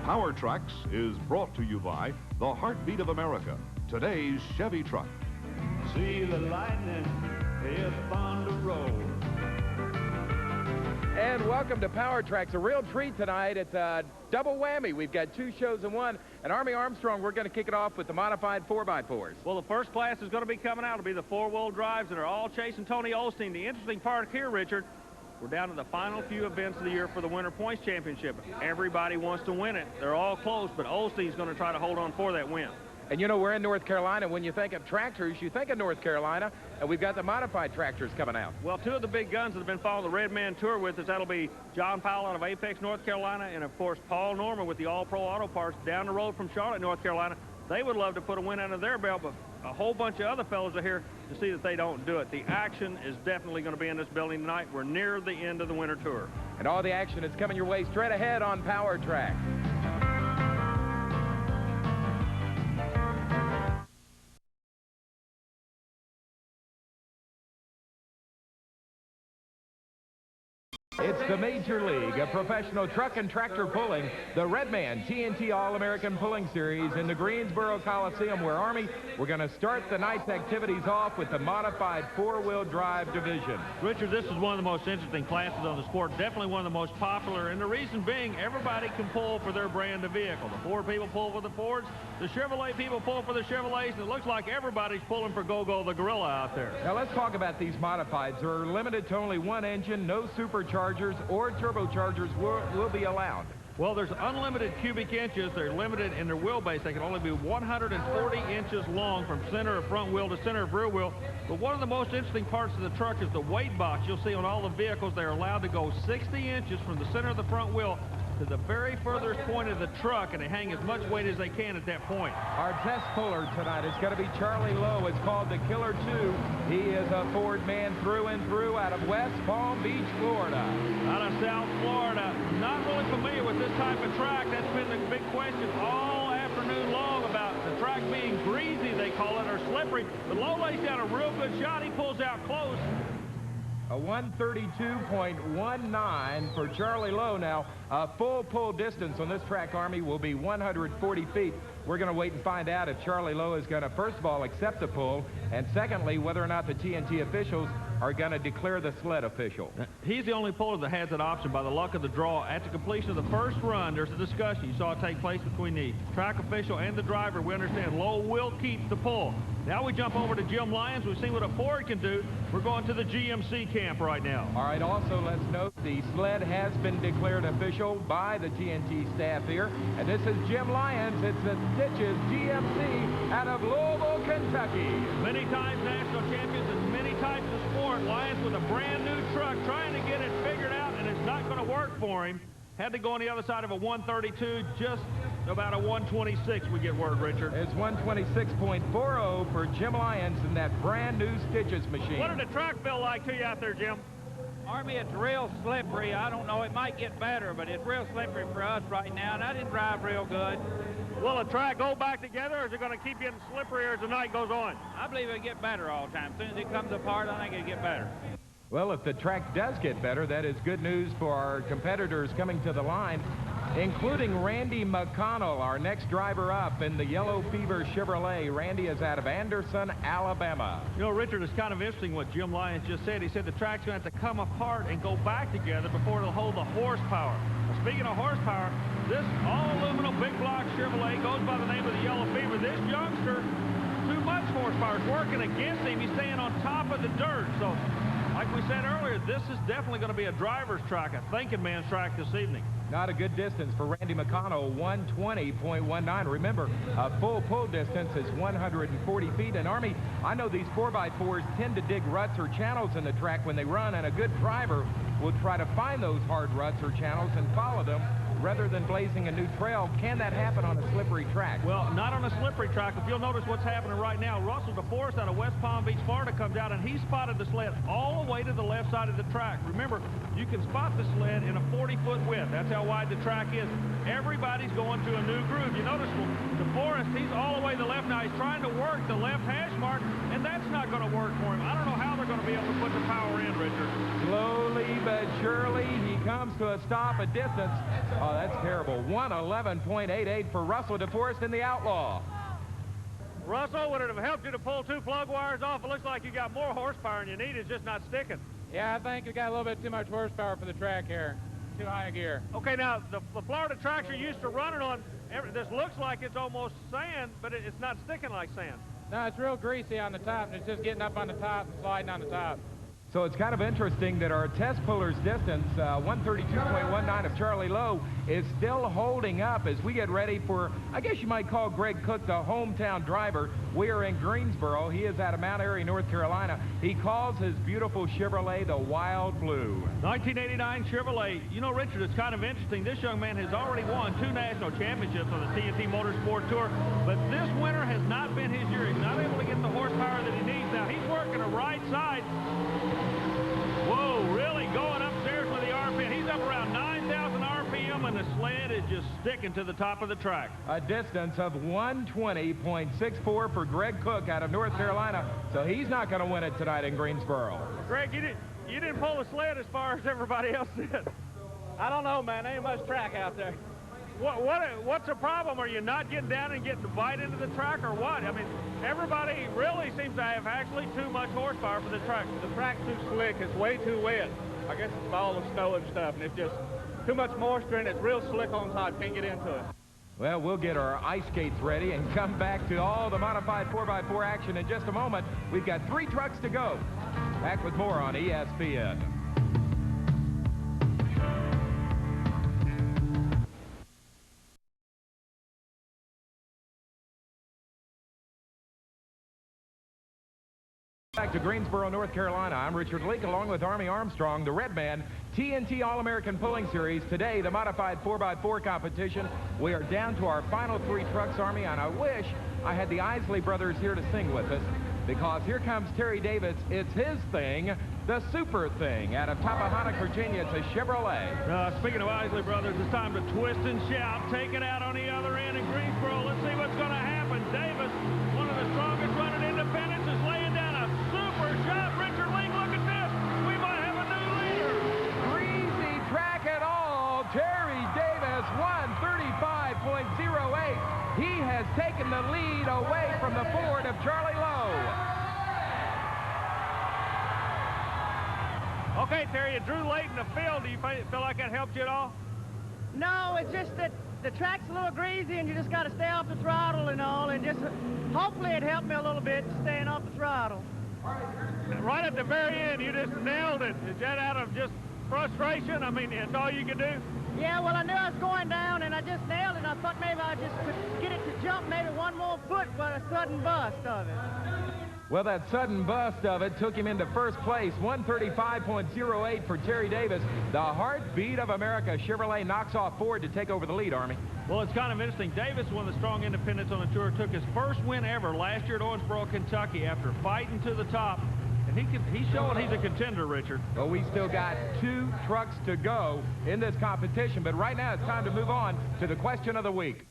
Power Tracks is brought to you by the heartbeat of America, today's Chevy truck. See the lightning, it's on the road. And welcome to Power Tracks, a real treat tonight. It's a double whammy. We've got two shows in one. And Army Armstrong, we're going to kick it off with the modified 4x4s. Well, the first class is going to be coming out. It'll be the four-wheel drives that are all chasing Tony Osteen. The interesting part here, Richard, we're down to the final few events of the year for the Winter Points Championship. Everybody wants to win it. They're all close, but Osteen's going to try to hold on for that win. And you know, we're in North Carolina. When you think of tractors, you think of North Carolina, and we've got the modified tractors coming out. Well, two of the big guns that have been following the Red Man Tour with us, that'll be John Powell out of Apex, North Carolina, and of course Paul Norman with the All-Pro Auto Parts down the road from Charlotte, North Carolina. They would love to put a win under their belt, but a whole bunch of other fellows are here to see that they don't do it. The action is definitely going to be in this building tonight. We're near the end of the Winter Tour. And all the action is coming your way straight ahead on Power Track. It's the Major League of Professional Truck and Tractor Pulling, the Redman TNT All-American Pulling Series in the Greensboro Colliseum, where, Army, we're going to start the night's activities off with the modified four-wheel drive division. Richard, this is one of the most interesting classes on the sport, definitely one of the most popular, and the reason being everybody can pull for their brand of vehicle. The Ford people pull for the Fords, the Chevrolet people pull for the Chevrolets, and it looks like everybody's pulling for Go-Go the Gorilla out there. Now let's talk about these modifieds. They're limited to only one engine, no superchargers or turbochargers will be allowed. Well, there's unlimited cubic inches. They're limited in their wheelbase. They can only be 140 inches long from center of front wheel to center of rear wheel. But one of the most interesting parts of the truck is the weight box. You'll see on all the vehicles they're allowed to go 60 inches from the center of the front wheel to the very furthest point of the truck, and they hang as much weight as they can at that point. Our test puller tonight is going to be Charlie Lowe. It's called the Killer 2. He is a Ford man through and through out of West Palm Beach, Florida. Out of South Florida. Not really familiar with this type of track. That's been the big question all afternoon long about the track being greasy, they call it, or slippery. But Lowe lays down a real good shot. He pulls out close. A 132.19 for Charlie Lowe. Now, a full pull distance on this track, Army, will be 140 feet. We're going to wait and find out if Charlie Lowe is going to, first of all, accept the pull, and secondly, whether or not the TNT officials are going to declare the sled official. He's the only puller that has that option by the luck of the draw. At the completion of the first run, there's a discussion. You saw it take place between the track official and the driver. We understand Lowe will keep the pull. Now we jump over to Jim Lyons. We've seen what a Ford can do. We're going to the GMC camp right now. All right, also let's note the sled has been declared official by the TNT staff here. And this is Jim Lyons. It's the Stitches GMC out of Louisville, Kentucky. Many times national champions in many types of sport. Lyons with a brand new truck trying to get it figured out, and it's not going to work for him. Had to go on the other side of a 132, just about a 126, we get word, Richard. It's 126.40 for Jim Lyons in that brand new Stitches machine. What did the track feel like to you out there, Jim? Army, it's real slippery. I don't know, it might get better, but it's real slippery for us right now, and I didn't drive real good. Will the track go back together, or is it going to keep getting slipperier as the night goes on? I believe it'll get better all the time. As soon as it comes apart, I think it'll get better. Well, if the track does get better, that is good news for our competitors coming to the line, including Randy McConnell, our next driver up in the Yellow Fever Chevrolet. Randy is out of Anderson, Alabama. You know, Richard, it's kind of interesting what Jim Lyons just said. He said the track's going to have to come apart and go back together before it'll hold the horsepower. Now, speaking of horsepower, this all-aluminum big block Chevrolet goes by the name of the Yellow Fever. This youngster, too much horsepower. It's working against him. He's staying on top of the dirt. So, like we said earlier, this is definitely going to be a driver's track, a thinking man's track this evening. Not a good distance for Randy McConnell, 120.19. Remember, a full pull distance is 140 feet. And Army, I know these 4x4s tend to dig ruts or channels in the track when they run, and a good driver will try to find those hard ruts or channels and follow them rather than blazing a new trail. Can that happen on a slippery track? Well, not on a slippery track. If you'll notice what's happening right now, Russell DeForrest out of West Palm Beach, Florida comes out, and he spotted the sled all the way to the left side of the track. Remember, you can spot the sled in a 40-foot width. That's how wide the track is. Everybody's going to a new groove. You notice DeForrest, he's all the way to the left now. He's trying to work the left hash mark, and that's not going to work for him. I don't know how they're going to be able to put the power in, Richard. Slowly but surely, he comes to a stop, a distance Oh, that's terrible. 111.88 for Russell DeForrest in the Outlaw. Russell, would it have helped you to pull 2 plug wires off? It looks like you got more horsepower than you need. It's just not sticking. Yeah, I think we got a little bit too much horsepower for the track here. Too high a gear. Okay, now, the Florida tracks are used to running on, this looks like it's almost sand, but it's not sticking like sand. No, it's real greasy on the top, and it's just getting up on the top and sliding on the top. So it's kind of interesting that our test puller's distance, 132.19 of Charlie Lowe, is still holding up as we get ready for, I guess you might call Greg Cook the hometown driver. We are in Greensboro. He is out of Mount Airy, North Carolina. He calls his beautiful Chevrolet the Wild Blue. 1989 Chevrolet. You know, Richard, it's kind of interesting. This young man has already won 2 national championships on the TNT Motorsport Tour, but this winter has not been his year. He's not able to get the horsepower that he needs. Now, he's working a right side. Whoa, really going upstairs with the RPM. He's up around 9,000 RPM, and the sled is just sticking to the top of the track. A distance of 120.64 for Greg Cook out of North Carolina, so he's not going to win it tonight in Greensboro. Greg, you didn't pull the sled as far as everybody else did. I don't know, man. There ain't much track out there. What's the problem? Are you not getting down and getting the bite into the track, or what? I mean, everybody really seems to have actually too much horsepower for the track. The track's too slick. It's way too wet. I guess it's all the snow and stuff, and it's just too much moisture, and it's real slick on top. Can't get into it. Well, we'll get our ice skates ready and come back to all the modified 4x4 action in just a moment. We've got 3 trucks to go. Back with more on ESPN. Back to Greensboro, North Carolina. I'm Richard Leek along with Armstrong, the Red Man, TNT All-American Pulling Series. Today, the modified 4x4 competition. We are down to our final 3 trucks, Army, and I wish I had the Isley brothers here to sing with us, because here comes Terry Davis. It's his thing, the super thing, out of Tappahannock, Virginia. It's a Chevrolet. Speaking of Isley brothers, it's time to twist and shout. Take it out on the other end in Greensboro. Let's see what's going to happen. Davis, one of the strongest running independents, is laying down a super shot. Richard Leek, look at this. We might have a new leader. Greasy track at all. Terry Davis, 135.08. He has taken the lead away from the Ford of Charlie Lowe. Okay, Terry, you drew late in the field. Do you feel like that helped you at all? No, it's just that the track's a little greasy and you just got to stay off the throttle and all, and just hopefully it helped me a little bit staying off the throttle. Right at the very end, you just nailed it. Is that out of just frustration? I mean, it's all you could do? Yeah, well, I knew I was going down and I just nailed it. I thought maybe I just could get it to jump maybe one more foot with a sudden bust of it. Well, that sudden bust of it took him into first place, 135.08 for Terry Davis. The heartbeat of America. Chevrolet knocks off Ford to take over the lead, Army. Well, it's kind of interesting. Davis, one of the strong independents on the tour, took his first win ever last year at Owensboro, Kentucky, after fighting to the top. And he's showing he's a contender, Richard. Well, we still got 2 trucks to go in this competition, but right now it's time to move on to the question of the week.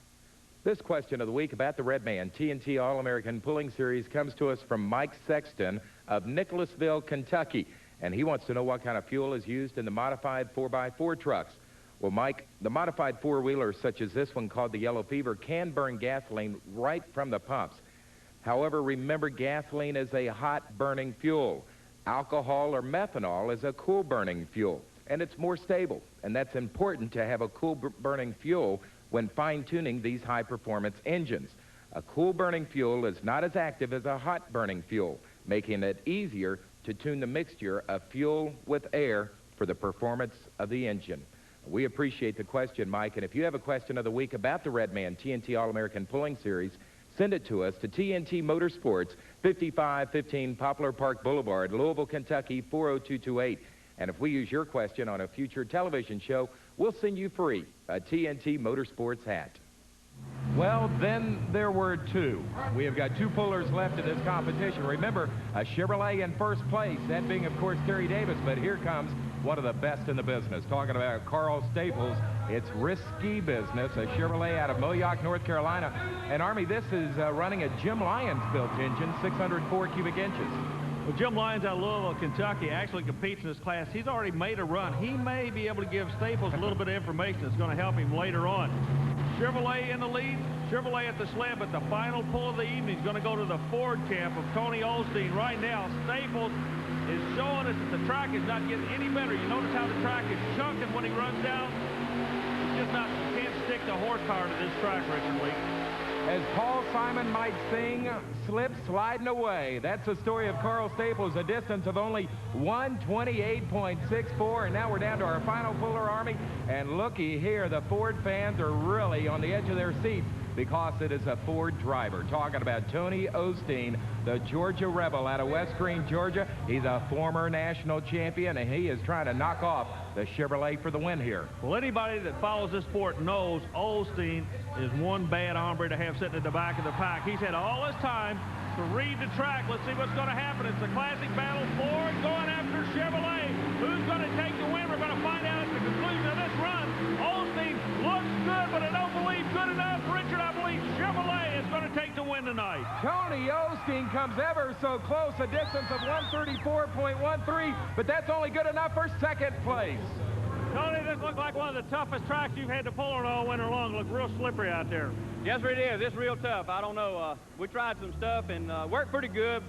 This question of the week about the Red Man TNT All-American Pulling Series comes to us from Mike Sexton of Nicholasville, Kentucky. And he wants to know what kind of fuel is used in the modified 4x4 trucks. Well, Mike, the modified 4-wheelers such as this one called the Yellow Fever can burn gasoline right from the pumps. However, remember, gasoline is a hot-burning fuel. Alcohol or methanol is a cool-burning fuel, and it's more stable. And that's important to have a cool-burning fuel when fine-tuning these high-performance engines. A cool-burning fuel is not as active as a hot-burning fuel, making it easier to tune the mixture of fuel with air for the performance of the engine. We appreciate the question, Mike, and if you have a question of the week about the Red Man TNT All-American Pulling Series, send it to us to TNT Motorsports, 5515 Poplar Park Boulevard, Louisville, Kentucky, 40228. And if we use your question on a future television show, we'll send you free a TNT Motorsports hat. Well, then there were 2. We have got 2 pullers left in this competition. Remember, a Chevrolet in first place, that being, of course, Terry Davis. But here comes one of the best in the business. Talking about Carl Staples. It's risky business, a Chevrolet out of Moyock, North Carolina. And, Army, this is running a Jim Lyons built engine, 604 cubic inches. Well, Jim Lyons out of Louisville, Kentucky, actually competes in this class. He's already made a run. He may be able to give Staples a little bit of information that's going to help him later on. Chevrolet in the lead. Chevrolet at the sled, but the final pull of the evening is going to go to the Ford camp of Tony Osteen. Right now, Staples is showing us that the track is not getting any better. You notice how the track is chunking when he runs down? It's just not, you can't stick the horsepower to this track, Richard Leek. As Paul Simon might sing, slip sliding away. That's the story of Carl Staples, a distance of only 128.64, and now we're down to our final puller, Army. And looky here, the Ford fans are really on the edge of their seats because it is a Ford driver. Talking about Tony Osteen, the Georgia Rebel out of West Green, Georgia. He's a former national champion, and he is trying to knock off the Chevrolet for the win here. Well, anybody that follows this sport knows Osteen is one bad hombre to have sitting at the back of the pack. He's had all this time to read the track. Let's see what's going to happen. It's a classic battle. Ford going after Chevrolet. Who's going to take the win? We're going to find out at the conclusion of this run. Osteen looks good, but I don't believe good enough. Richard, I believe Chevrolet is going to take the win tonight. Tony Osteen comes ever so close, a distance of 134.13, but that's only good enough for second place. Tony, this looks like one of the toughest tracks you've had to pull on all winter long. Look real slippery out there. Yes, sir, it is. It's real tough. I don't know. We tried some stuff and worked pretty good.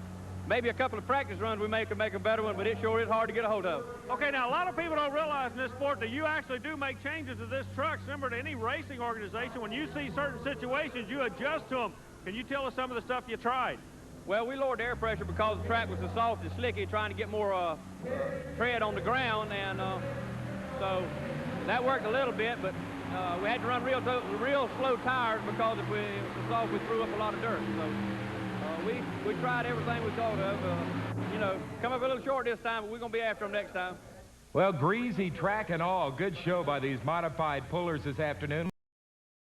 Maybe a couple of practice runs we could make a better one, but it sure is hard to get a hold of. Okay, now a lot of people don't realize in this sport that you actually do make changes to this truck similar to any racing organization. When you see certain situations, you adjust to them. Can you tell us some of the stuff you tried? Well, we lowered the air pressure because the track was so soft and slicky, trying to get more tread on the ground, and so that worked a little bit, but we had to run real slow tires because if it was soft, we threw up a lot of dirt. So we tried everything we thought of. You know, come up a little short this time, but we're going to be after them next time. Well, greasy track and all. Good show by these modified pullers this afternoon.